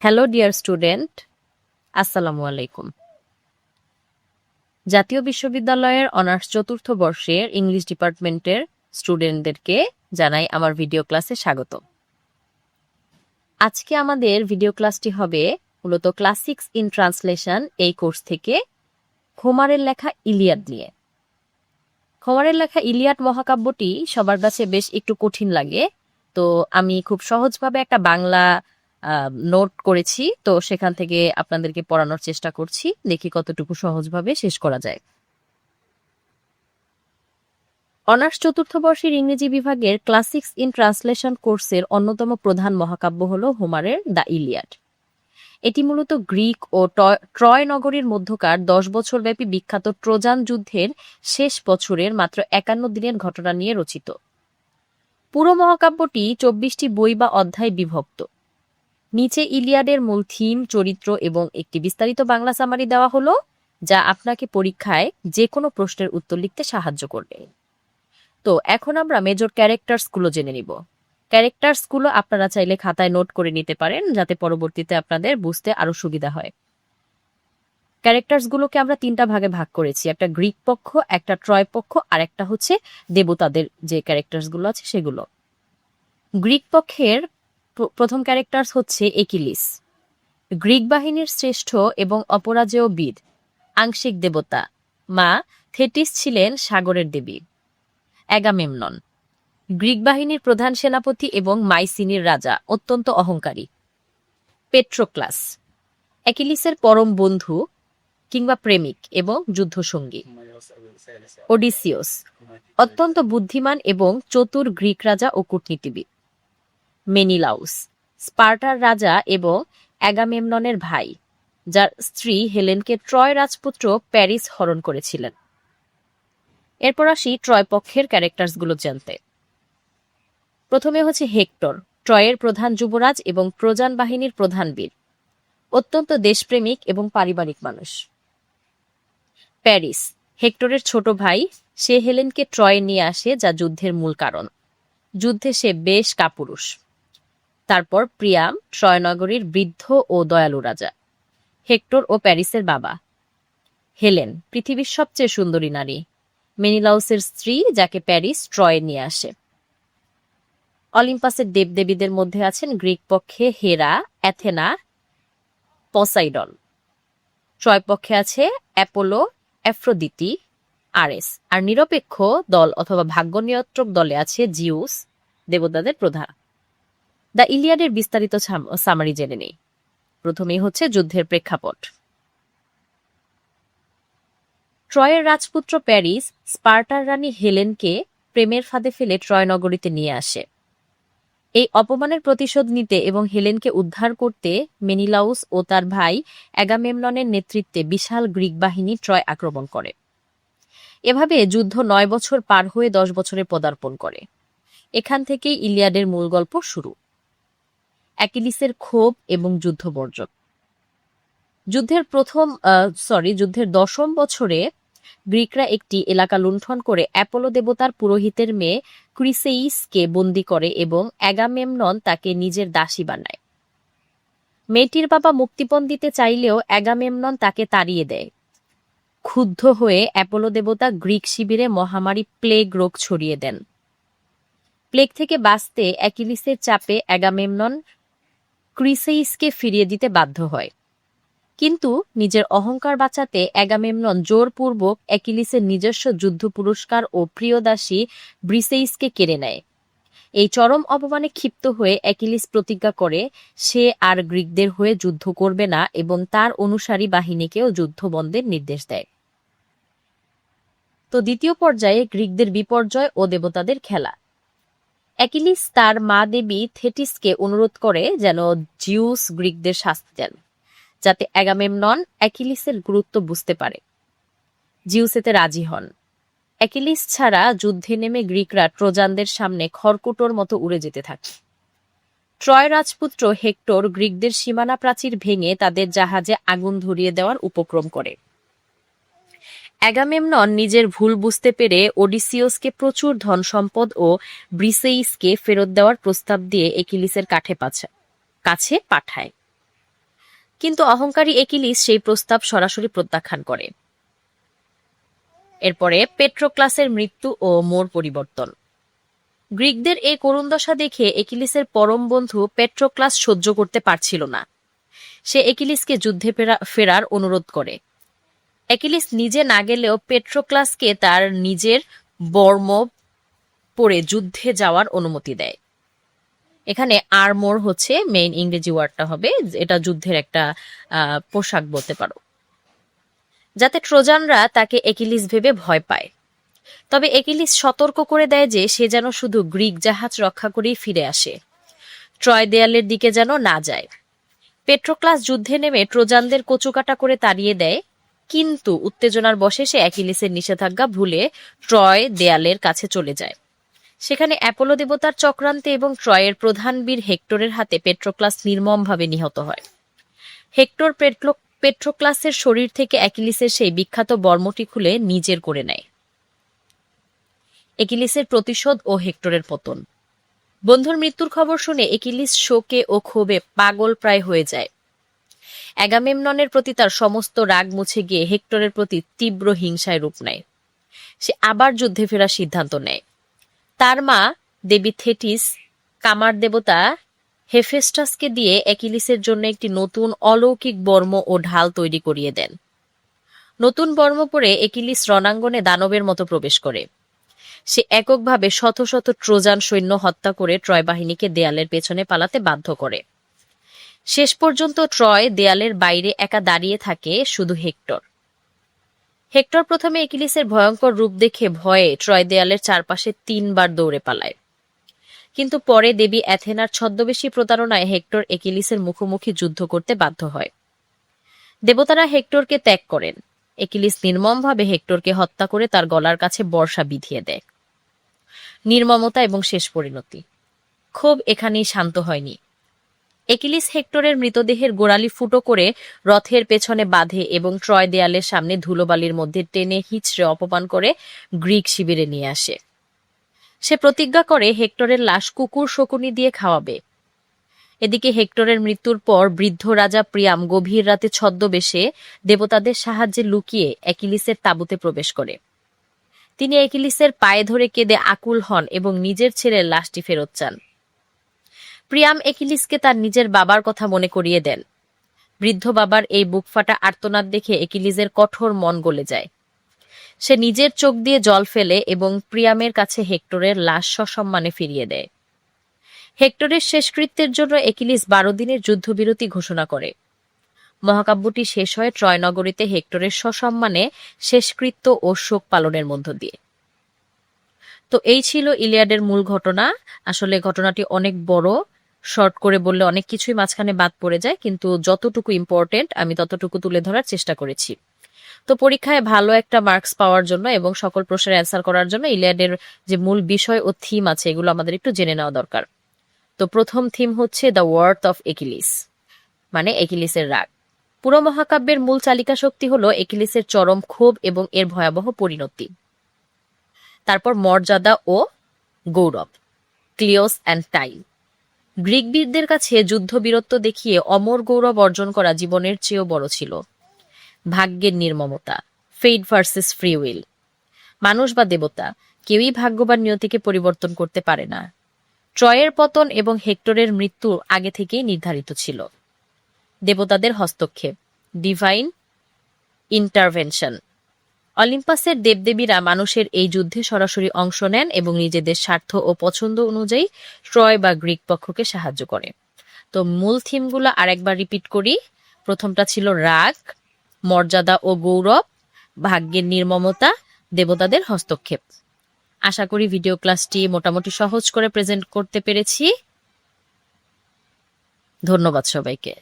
Hello dear student, আসসালামু আলাইকুম। জাতীয় বিশ্ববিদ্যালয়ের অনার্স চতুর্থ বর্ষের ইংলিশ ডিপার্টমেন্টের স্টুডেন্টদেরকে জানাই আমার ভিডিও ক্লাসে স্বাগত। আজকে আমাদের ভিডিও ক্লাসটি হবে মূলত ক্লাসিক্স ইন ট্রান্সলেশন এই কোর্স থেকে হোমারের লেখা ইলিয়াড নিয়ে। হোমারের লেখা ইলিয়াড মহাকাব্যটি সবার কাছে বেশ একটু কঠিন লাগে, তো আমি খুব সহজভাবে একটা বাংলা নোট করেছি, তো সেখান থেকে আপনাদেরকে পড়ানোর চেষ্টা করছি, দেখি কতটুকু সহজভাবে শেষ করা যায়। অনার্স চতুর্থ বর্ষের ইংরেজি বিভাগের ক্লাসিক্স ইন ট্রান্সলেশন কোর্সের অন্যতম প্রধান মহাকাব্য হল হোমারের দ্য ইলিয়াড। এটি মূলত গ্রিক ও ট্রয় নগরীর মধ্যকার 10 বছর ব্যাপী বিখ্যাত ট্রোজান যুদ্ধের শেষ বছরের মাত্র 51 দিনের ঘটনা নিয়ে রচিত। পুরো মহাকাব্যটি 24টি বই বা অধ্যায় বিভক্ত। নিচে ইলিয়াডের মূল থিম, চরিত্র এবং একটি বিস্তারিত বাংলা সামারি দেওয়া হলো, যা আপনাকে পরীক্ষায় যে কোনো প্রশ্নের উত্তর লিখতে সাহায্য করবে। তো এখন আমরা মেজর ক্যারেক্টার্সগুলো জেনে নিব। ক্যারেক্টার্সগুলো আপনারা চাইলে খাতায় নোট করে নিতে পারেন, যাতে পরবর্তীতে আপনাদের বুঝতে আরো সুবিধা হয়। ক্যারেক্টার্সগুলোকে আমরা 3টা ভাগে ভাগ করেছি, একটা গ্রিক পক্ষ, একটা ট্রয় পক্ষ, আর একটা হচ্ছে দেবতাদের যে ক্যারেক্টার্সগুলো আছে সেগুলো। গ্রিক পক্ষের প্রথম ক্যারেক্টার্স হচ্ছে একিলিস, গ্রিক বাহিনীর শ্রেষ্ঠ এবং অপরাজেয় বীর, আংশিক দেবতা। মা থেটিস ছিলেন সাগরের দেবী। অ্যাগামেমনন, গ্রিক বাহিনীর প্রধান সেনাপতি এবং মাইসিনির রাজা, অত্যন্ত অহংকারী। পেট্রোক্লাস, অ্যাকিলিসের পরম বন্ধু কিংবা প্রেমিক এবং যুদ্ধসঙ্গী। ওডিসিওস, অত্যন্ত বুদ্ধিমান এবং চতুর গ্রিক রাজা ও কূটনীতিবিদ। মেনিলাউস, স্পার্টার রাজা এবং অ্যাগামেমননের ভাই, যার স্ত্রী হেলেনকে ট্রয় রাজপুত্র প্যারিস হরণ করেছিলেন। এরপর আসি ট্রয় পক্ষের ক্যারেক্টার্সগুলো জানতে। প্রথমে হচ্ছে হেক্টর, ট্রয়ের প্রধান যুবরাজ এবং ট্রোজান বাহিনীর প্রধান বীর, অত্যন্ত দেশপ্রেমিক এবং পারিবারিক মানুষ। প্যারিস, হেক্টরের ছোট ভাই, সে হেলেনকে ট্রয়ে নিয়ে আসে, যা যুদ্ধের মূল কারণ। যুদ্ধে সে বেশ কাপুরুষ। তারপর প্রিয়াম, ট্রয় নগরীর বৃদ্ধ ও দয়ালু রাজা, হেক্টর ও প্যারিসের বাবা। হেলেন, পৃথিবীর সবচেয়ে সুন্দরী নারী, মেনিলাউসের স্ত্রী, যাকে প্যারিস ট্রয়ে নিয়ে আসে। অলিম্পাসের দেবদেবীদের মধ্যে আছেন গ্রিক পক্ষে হেরা, অ্যাথেনা, পসাইডন। ট্রয় পক্ষে আছে অ্যাপোলো, অ্যাফ্রোদিতি, আরেস। আর নিরপেক্ষ দল অথবা ভাগ্য নিয়ন্ত্রক দলে আছে জিউস, দেবতাদের প্রধান। দ্য ইলিয়াডের বিস্তারিত সামারি জেনে নেই। প্রথমেই হচ্ছে যুদ্ধের প্রেক্ষাপট। ট্রয়ের রাজপুত্র প্যারিস স্পার্টার রানী হেলেনকে প্রেমের ফাঁদে ফেলে ট্রয় নগরীতে নিয়ে আসে। এই অপমানের প্রতিশোধ নিতে এবং হেলেনকে উদ্ধার করতে মেনিলাউস ও তার ভাই অ্যাগামেমননের নেতৃত্বে বিশাল গ্রিক বাহিনী ট্রয় আক্রমণ করে। এভাবে যুদ্ধ 9 বছর পার হয়ে 10 বছরে পদার্পণ করে। এখান থেকেই ইলিয়াডের মূল গল্প শুরু। অ্যাকিলিসের ক্ষোভ এবং যুদ্ধবর্জন। যুদ্ধের 10ম বছরে গ্রিকরা একটি এলাকা লুণ্ঠন করে অ্যাপোলো দেবতার পুরোহিতের মেয়ে ক্রিসেইসকে বন্দী করে এবং অ্যাগামেমনন তাকে নিজের দাসী বানায়। মেয়েটির বাবা মুক্তিপণ দিতে চাইলেও অ্যাগামেমনন তাকে তাড়িয়ে দেয়। ক্ষুব্ধ হয়ে অ্যাপোলো দেবতা গ্রিক শিবিরে মহামারী প্লেগ রোগ ছড়িয়ে দেন। প্লেগ থেকে বাঁচতে অ্যাকিলিসের চাপে অ্যাগামেমনন ক্রিসেইসকে ফিরিয়ে দিতে বাধ্য হয়। কিন্তু নিজের অহংকার বাঁচাতে অ্যাগামেমনন জোরপূর্বক অ্যাকিলিসের নিজস্ব যুদ্ধ পুরস্কার ও প্রিয়দাসী ব্রিসেইসকে কেড়ে নেয়। এই চরম অপমানে ক্ষিপ্ত হয়ে অ্যাকিলিস প্রতিজ্ঞা করে সে আর গ্রিকদের হয়ে যুদ্ধ করবে না এবং তার অনুসারী বাহিনীকেও যুদ্ধ বন্ধের নির্দেশ দেয়। তো দ্বিতীয় পর্যায়ে গ্রিকদের বিপর্যয় ও দেবতাদের খেলা। অ্যাকিলিস তার মা দেবী থেটিসকে অনুরোধ করে যেন জিউস গ্রিকদের শাস্তি দেন, যাতে অ্যাগামেমনন অ্যাকিলিসের গুরুত্ব বুঝতে পারে। জিউস এতে রাজি হন। অ্যাকিলিস ছাড়া যুদ্ধে নেমে গ্রিকরা ট্রোজানদের সামনে খড়কুটোর মতো উড়ে যেতে থাকে। ট্রয় রাজপুত্র হেক্টর গ্রিকদের সীমানা প্রাচীর ভেঙে তাদের জাহাজে আগুন ধরিয়ে দেওয়ার উপক্রম করে। অ্যাগামেমনন নিজের ভুল বুঝতে পেরে ওডিসিয়াসকে প্রচুর ধন সম্পদ ও ব্রিসেইসকে ফেরত দেওয়ার প্রস্তাব দিয়ে অ্যাকিলিসের কাছে পাঠায়। কিন্তু অহংকারী একিলিস সেই প্রস্তাব সরাসরি প্রত্যাখ্যান করে। এরপরে পেট্রোক্লাসের মৃত্যু ও মোড় পরিবর্তন। গ্রিকদের এই করুণ দশা দেখে একিলিসের পরম বন্ধু পেট্রোক্লাস সহ্য করতে পারছিল না। সে একিলিসকে যুদ্ধে ফেরার অনুরোধ করে। একিলিস নিজে না গেলেও পেট্রোক্লাসকে তার নিজের বর্ম পরে যুদ্ধে যাওয়ার অনুমতি দেয়। এখানে আর্মোর হচ্ছে মেইন ইংরেজি ওয়ার্ডটা হবে, এটা যুদ্ধের একটা পোশাক বলতে পারো, যাতে ট্রোজানরা তাকে একিলিস ভেবে ভয় পায়। তবে একিলিস সতর্ক করে দেয় যে সে যেন শুধু গ্রিক জাহাজ রক্ষা করেই ফিরে আসে, ট্রয় দেয়ালের দিকে যেন না যায়। পেট্রোক্লাস যুদ্ধে নেমে ট্রোজানদের কচুকাটা করে তাড়িয়ে দেয়, কিন্তু উত্তেজনার বশে সে অ্যাকিলিসের নিষেধাজ্ঞা ভুলে ট্রয় দেয়ালের কাছে চলে যায়। সেখানে অ্যাপোলো দেবতার চক্রান্তে এবং ট্রয়ের প্রধান বীর হেক্টরের হাতে পেট্রোক্লাস নির্মমভাবে নিহত হয়। হেক্টর পেট্রোক্লাসের শরীর থেকে অ্যাকিলিসের সেই বিখ্যাত বর্মটি খুলে নিজের করে নেয়। একিলিসের প্রতিশোধ ও হেক্টরের পতন। বন্ধুর মৃত্যুর খবর শুনে একিলিস শোকে ও ক্ষোভে পাগল প্রায় হয়ে যায়। অ্যাগামেমননের প্রতি তার সমস্ত রাগ মুছে গিয়ে হেক্টরের প্রতি তীব্র হিংসায় রূপ নেয়। সে আবার যুদ্ধে ফেরার সিদ্ধান্ত নেয়। তার মা দেবী থেটিস কামার দেবতা হেফেস্টাসকে দিয়ে অ্যাকিলিসের জন্য একটি নতুন অলৌকিক বর্ম ও ঢাল তৈরি করিয়ে দেন। নতুন বর্ম পরে একিলিস রণাঙ্গনে দানবের মতো প্রবেশ করে। সে এককভাবে শত শত ট্রোজান সৈন্য হত্যা করে ট্রয় বাহিনীকে দেয়ালের পেছনে পালাতে বাধ্য করে। শেষ পর্যন্ত ট্রয় দেয়ালের বাইরে একা দাঁড়িয়ে থাকে শুধু হেক্টর। হেক্টর প্রথমে একিলিসের ভয়ঙ্কর রূপ দেখে ভয়ে ট্রয় দেয়ালের চারপাশে 3 বার দৌড়ে পালায়। কিন্তু পরে দেবী অ্যাথেনার ছদ্মবেশী প্রতারণায় হেক্টর একিলিসের মুখোমুখি যুদ্ধ করতে বাধ্য হয়। দেবতারা হেক্টরকে ত্যাগ করেন। একিলিস নির্মমভাবে হেক্টরকে হত্যা করে তার গলার কাছে বর্ষা বিধিয়ে দেয়। নির্মমতা এবং শেষ পরিণতি। ক্ষোভ এখানেই শান্ত হয়নি। একিলিস হেক্টরের মৃতদেহের গোড়ালি ফুটো করে রথের পেছনে বাঁধে এবং ট্রয় দেয়ালের সামনে ধুলোবালির মধ্যে টেনে হিঁচড়ে অপমান করে গ্রিক শিবিরে নিয়ে আসে। সে প্রতিজ্ঞা করে হেক্টরের লাশ কুকুর শকুনি দিয়ে খাওয়াবে। এদিকে হেক্টরের মৃত্যুর পর বৃদ্ধ রাজা প্রিয়াম গভীর রাতে ছদ্মবেশে দেবতাদের সাহায্যে লুকিয়ে অ্যাকিলিসের তাঁবুতে প্রবেশ করে। তিনি অ্যাকিলিসের পায়ে ধরে কেঁদে আকুল হন এবং নিজের ছেলের লাশটি ফেরত চান। প্রিয়াম অ্যাকিলিসকে তার নিজের বাবার কথা মনে করিয়ে দেন। বৃদ্ধ বাবার এই বুকফাটা আর্তনাদ দেখে অ্যাকিলিসের কঠোর মন গলে যায়। সে নিজের চোখ দিয়ে জল ফেলে এবং প্রিয়ামের কাছে হেক্টরের লাশ সসম্মানে ফিরিয়ে দেয়। হেক্টরের শেষকৃত্যের জন্য অ্যাকিলিস 12 দিনের যুদ্ধবিরতি ঘোষণা করে। মহাকাব্যটি শেষ হয় ট্রয় নগরীতে হেক্টরের সসম্মানে শেষকৃত্য ও শোক পালনের মধ্য দিয়ে। তো এই ছিল ইলিয়াডের মূল ঘটনা। আসলে ঘটনাটি অনেক বড়, শর্ট করে বললে অনেক কিছুই মাঝখানে বাদ পড়ে যায়, কিন্তু যতটুকু ইম্পর্টেন্ট আমি ততটুকু তুলে ধরার চেষ্টা করেছি। তো পরীক্ষায় ভালো একটা মার্কস পাওয়ার জন্য এবং সকল প্রশ্নের অ্যান্সার করার জন্য ইলিয়াডের যে মূল বিষয় ও থিম আছে এগুলো আমাদের একটু জেনে নেওয়া দরকার। তো প্রথম থিম হচ্ছে দ্য ওয়ার্থ অফ একিলিস, মানে একিলিসের রাগ। পুরো মহাকাব্যের মূল চালিকা শক্তি হলো একিলিসের চরম ক্ষোভ এবং এর ভয়াবহ পরিণতি। তারপর মর্যাদা ও গৌরব, ক্লিওস অ্যান্ড টাইম। গ্রিক বীরদের কাছে যুদ্ধবীরত্ব দেখিয়ে অমর গৌরব অর্জন করা জীবনের চেয়েও বড় ছিল। ভাগ্যের নির্মমতা, ফেট ভার্সেস ফ্রি উইল। মানুষ বা দেবতা কেউই ভাগ্য বা নিয়তিকে পরিবর্তন করতে পারে না। ট্রয়ের পতন এবং হেক্টরের মৃত্যু আগে থেকেই নির্ধারিত ছিল। দেবতাদের হস্তক্ষেপ, ডিভাইন ইন্টারভেনশন। অলিম্পাসের দেবদেবীরা মানুষের এই যুদ্ধে সরাসরি অংশ নেন এবং নিজেদের স্বার্থ ও পছন্দ অনুযায়ী ট্রয় বা গ্রিক পক্ষকে সাহায্য করে। তো মূল থিমগুলো আরেকবার রিপিট করি। প্রথমটা ছিল রাগ, মর্যাদা ও গৌরব, ভাগ্যের নির্মমতা, দেবতাদের হস্তক্ষেপ। আশা করি ভিডিও ক্লাসটি মোটামুটি সহজ করে প্রেজেন্ট করতে পেরেছি। ধন্যবাদ সবাইকে।